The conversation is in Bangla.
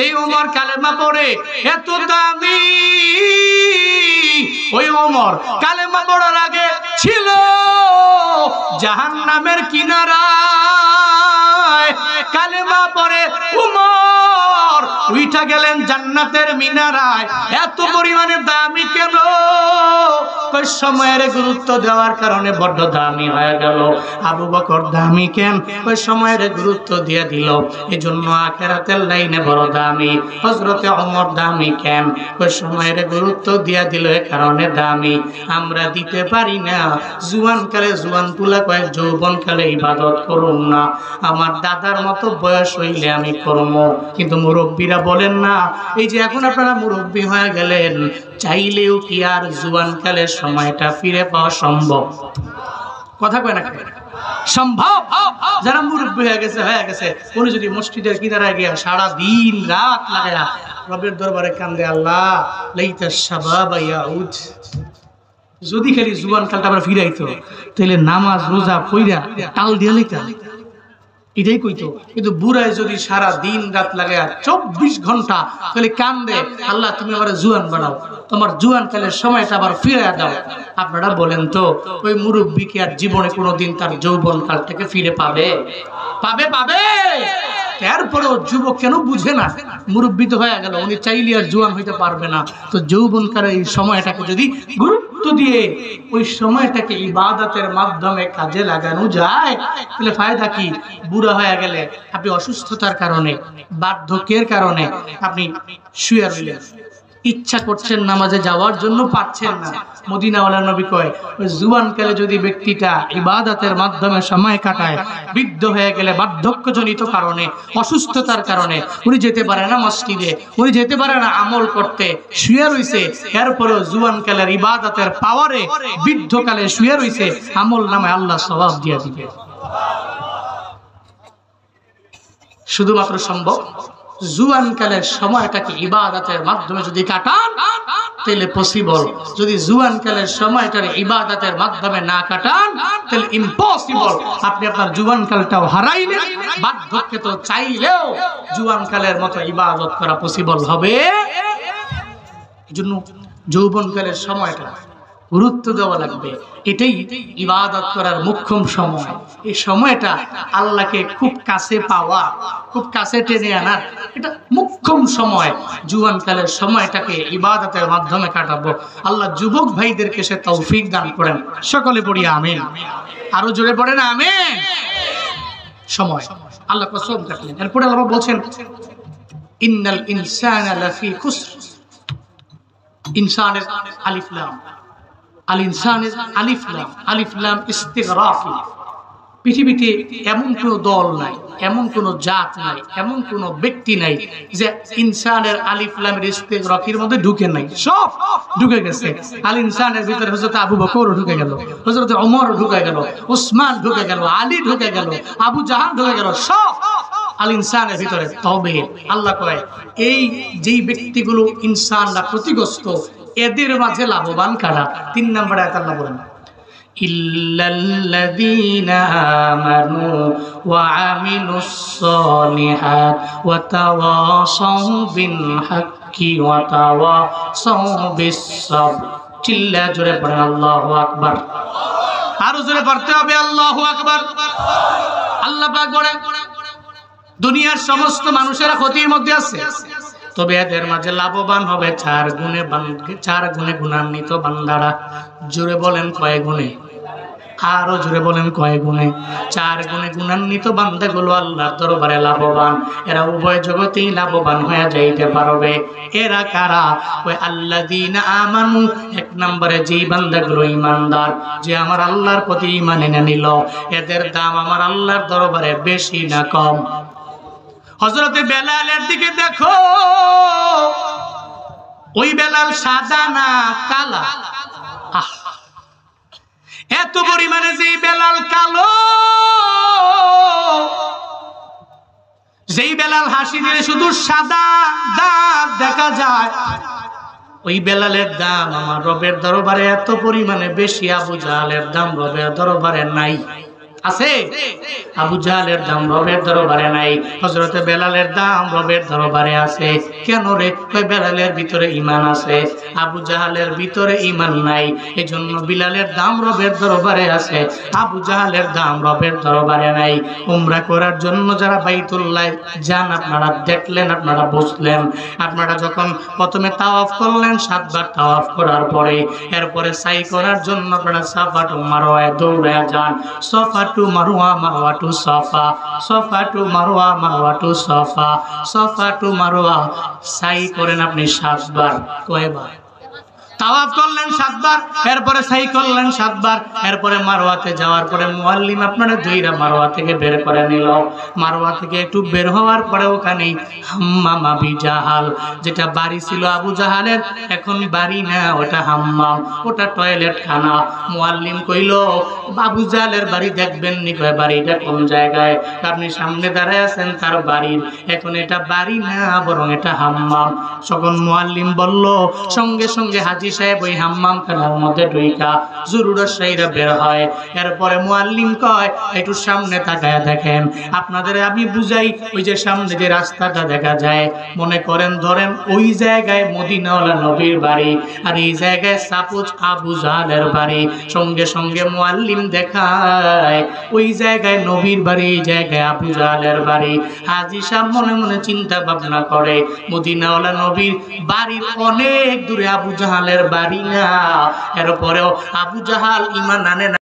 যেই ওমর কালেমা পড়ে এত দামি, ওই ওমর কালেমা পড়ার আগে ছিল জাহান্নামের কিনারায়। কালেমা পড়ে ওমর উঠা গেলেন জান্নাতের মিনারায়। এত পরিমাণে দামি কেন? ওই সময়ের গুরুত্ব দেওয়ার কারণে বড় দামি হয়ে গেল। আবু বকর দামি কেন? ওই সময়ের গুরুত্ব দিয়ে দিল, এজন্য আখিরাতের লাইনে বড় দামি। হযরতে ওমর দামি কেন? ওই সময়ের গুরুত্ব দিয়ে দিল, এ কারণে দামি। আমরা দিতে পারি না। জুয়ান কালে জুয়ান তুলা কয় যৌবন কালে ইবাদত করুন না, আমার দাদার মতো বয়স হইলে আমি করব। কিন্তু মুরব্বীরা বলেন না, এই যে এখন আপনারা মুরব্বী হয়ে গেলেন, চাইলেও কি আর জুয়ান কালের সময়টা ফিরে পাওয়া সম্ভব? কথা কয় না সম্ভব? যারা মুরব্বী হয়ে গেছে উনি যদি মসজিদের কিনারায় গিয়ে সারা দিন রাত লাগায়া রবের দরবারে কান্দে, আল্লাহ লাইতা শাবাবা ইয়াউদ, যদি খালি জুয়ান কালটা আবার ফিরাইতো, তাহলে নামাজ রোজা পইরা টাল দিয়ে লইতাম, এটাই কইতো। কিন্তু বুড়ায় যদি সারা দিন রাত লাগায়া 24 ঘন্টা তাহলে কান্দে, আল্লাহ তুমি আমার জুয়ান বানাও, তোমার জুয়ান কালের সময়টা আবার ফিরে দাও। আপনারা বলেন তো, ওই মুরব্বী কি আর জীবনে কোনোদিন তার যৌবন কাল থেকে ফিরে পাবে? পাবে? পাবে? এরপরেও যুবক কেন বুঝে না? মুরব্বী তো হয়ে গেল, উনি চাইলে আর জুয়ান হইতে পারবে না। তো যৌবন কালের এই সময়টাকে যদি গুরুত্ব দিয়ে ওই সময়টাকে ইবাদতের মাধ্যমে কাজে লাগানো যায়, তাহলে ফায়দা কি? বুড়া হয়ে গেলে আপনি অসুস্থতার কারণে, বার্ধক্যের কারণে আপনি শুয়ে রইলেন, ইচ্ছা করছেন নামাজে যাওয়ার জন্য, পারছেন না। মদিনাওয়ালা নবী কয়, ওই জুয়ান কালে যদি ব্যক্তিটা ইবাদতের মাধ্যমে সময় কাটায়, বৃদ্ধ হয়ে গেলে বার্ধক্যজনিত কারণে, অসুস্থতার কারণে উনি যেতে পারে না মসজিদে, উনি যেতে পারে না আমল করতে, শুয়ে রইছে, এরপরেও জুয়ান কালের ইবাদতের পাওয়ারে বৃদ্ধকালে শুয়ে রইছে, আমল নামে আল্লাহ সওয়াব দিয়ে দিবে। শুধুমাত্র সম্ভব জুয়ান কালের সময়টাকে ইবাদতের মাধ্যমে যদি কাটান, তাহলে পসিবল। যদি জুয়ান কালের সময়টাকে ইবাদতের মাধ্যমে না কাটান, তাহলে ইম্পসিবল। আপনি আপনার জুয়ান কালটাও হারাইলেন, বার্ধক্যে তো চাইলেও জুয়ান কালের মতো ইবাদত করা পসিবল হবে। এজন্য যৌবন কালের সময়টা গুরুত্ব দেওয়া লাগবে। এটাই ইবাদত করার মুখ্যম সময়। এই সময়টা আল্লাহকে খুব কাছে পাওয়া, খুব কাছে টেনে আনার এটা মুখ্যম সময়। জুয়ান কালের সময়টাকে ইবাদতের মাধ্যমে কাটাবো। আল্লাহ যুবক ভাইদেরকে সে তৌফিক দান করেন। সকলে পড়ি আমিন। আরো জোরে পড়েন আমিন। সময় আল্লাহ কসম কাটলেন। এরপরে আল্লাহ বলছেন, ইন্নাল ইনসানা লাফি খুসর। ইনসানের আলিফ লাম, আল ইনসানের আলিফ লাম, আলিফ লাম ইস্তিগরাফি। পৃথিবীতে এমন কোনো দল নাই, এমন কোনো জাত নাই, এমন কোনো ব্যক্তি নাই যে ইনসানের আলিফ লামের ইস্তিগরাফির মধ্যে ঢুকে নাই। সব ঢুকে গেছে। আল ইনসানের ভিতরে হযরত আবু বকর ঢুকে গেল, হযরত ওমর ঢুকে গেল, ওসমান ঢুকে গেল, আলী ঢুকে গেল, আবু জাহাল ঢুকে গেল, সব আল ইনসানের ভিতরে। তবে আল্লাহ কয়, এই যেই ব্যক্তিগুলো ইনসানরা ক্ষতিগ্রস্ত, এদের মাঝে লাভবান কারা? 3 নম্বর আয়াত আল্লাহ বলেন, ইল্লাল্লাযীনা আমানু ওয়া আমিলুস সলিহাত ওয়া তাওয়াসাউ বিল হাক্কি ওয়া তাওয়াসাউ বিস সাবর। চিল্লা জোরে পড়েন আল্লাহু আকবার। আরো জোরে পড়তে হবে আল্লাহু আকবার। আল্লাহ পাক বলেন, দুনিয়ার সমস্ত মানুষেরা ক্ষতির মধ্যে আছে, তবে এদের মাঝে লাভবান হবে 4 গুণে গুণান্বিত বান্দারা। জোরে বলেন কয় গুণে? আরো জোরে বলেন কয় গুণে? 4 গুণে গুণান্বিত বান্দাগুলো আল্লাহর দরবারে লাভবান। এরা উভয় জগতেই লাভবান হয়ে যাইতে পারবে। এরা কারা? ওই আল্লাযীনা আমানু, 1 নম্বরে যেই বান্দাগুলো ঈমানদার, যে আমার আল্লাহর প্রতি ঈমান এনে নিল, এদের দাম আমার আল্লাহর দরবারে বেশি না কম? হযরতে বেলালের দিকে দেখো, ওই বেলাল সাদা না কালা? এত পরিমাণে যে বেলাল কালো, যেই বেলাল হাসি দিলে শুধু সাদা দাঁত দেখা যায়, ওই বেলালের দাম আমার রবের দরবারে এত পরিমাণে বেশি, আবু জাহালের দাম রবের দরবারে নাই। আছে? আবু জাহালের দাম রবের দরবারে নাই, হযরতে বেলালের দাম রবের দরবারে আছে। কেন রে? কই বেলালের ভিতরে ঈমান আছে, আবু জাহালের ভিতরে ঈমান নাই, এজন্য বিলালের দাম রবের দরবারে আছে, আবু জাহালের দাম রবের দরবারে নাই। উমরা করার জন্য যারা বাইতুল্লাহ যান, আপনারা দেখলেন, আপনারা বুঝলেন, আপনারা যখন প্রথমে তাওয়াফ করলেন, 7 বার তাওয়াফ করার পরে এরপরে সাই করার জন্য আপনারা সাফা টু মারওয়ায় দৌড়ে যান। সাফা টু মারওয়া, মারওয়া টু সাফা, সাফা টু মারওয়া, মারওয়া টু সাফা, সাফা টু মারওয়া। সাই করেন আপনি 7 বার। কয়বার? তাওয়াফ করলেন 7 বার, এরপরে সাই করলেন 7 বার, এরপরে মারওয়াতে যাওয়ার পরে মুআল্লিম আপনারা দুইরা মারওয়া থেকে বের করে নিল। মারওয়া থেকে একটু বের হওয়ার পরে ওখানে হাম্মাম আবি জাহাল, যেটা বাড়ি ছিল আবু জাহালের, এখন বাড়ি না, ওটা হাম্মাম, ওটা টয়লেট খানা। মুআল্লিম কইল, আবু জাহালের বাড়ি দেখবেন নি? কয় বাড়িটা কোন জায়গায়? আপনি সামনে দাঁড়ায় আছেন তার বাড়ির, এখন এটা বাড়ি না, বরং এটা হাম্মাম। তখন মুআল্লিম বলল, সঙ্গে সঙ্গে হাজী সাহেব ওই হাম্মাম খানার মধ্যে ঢুইকা জরুরত সাইরা বের হয়। এরপরে মুআল্লিম কয়, একটু সামনে তাকায়া দেখেন। আপনাদের আমি বুঝাই, ওই যে সামনে যে রাস্তাটা দেখা যায়, মনে করেন ধরেন ওই জায়গায় মদিনাওয়ালা নবীর বাড়ি, আর এই জায়গায় সাপোজ আবু জাহালের বাড়ি। সঙ্গে সঙ্গে মুআল্লিম দেখায় ওই জায়গায় নবীর বাড়ি, এই জায়গায় আবু জাহালের বাড়ি। হাজী সাহেব মনে মনে চিন্তা ভাবনা করে, মদিনাওয়ালা নবীর বাড়ির অনেক দূরে আবু জাহালের বাড়ি না, এরপরেও আবু জাহাল ঈমান আনে না।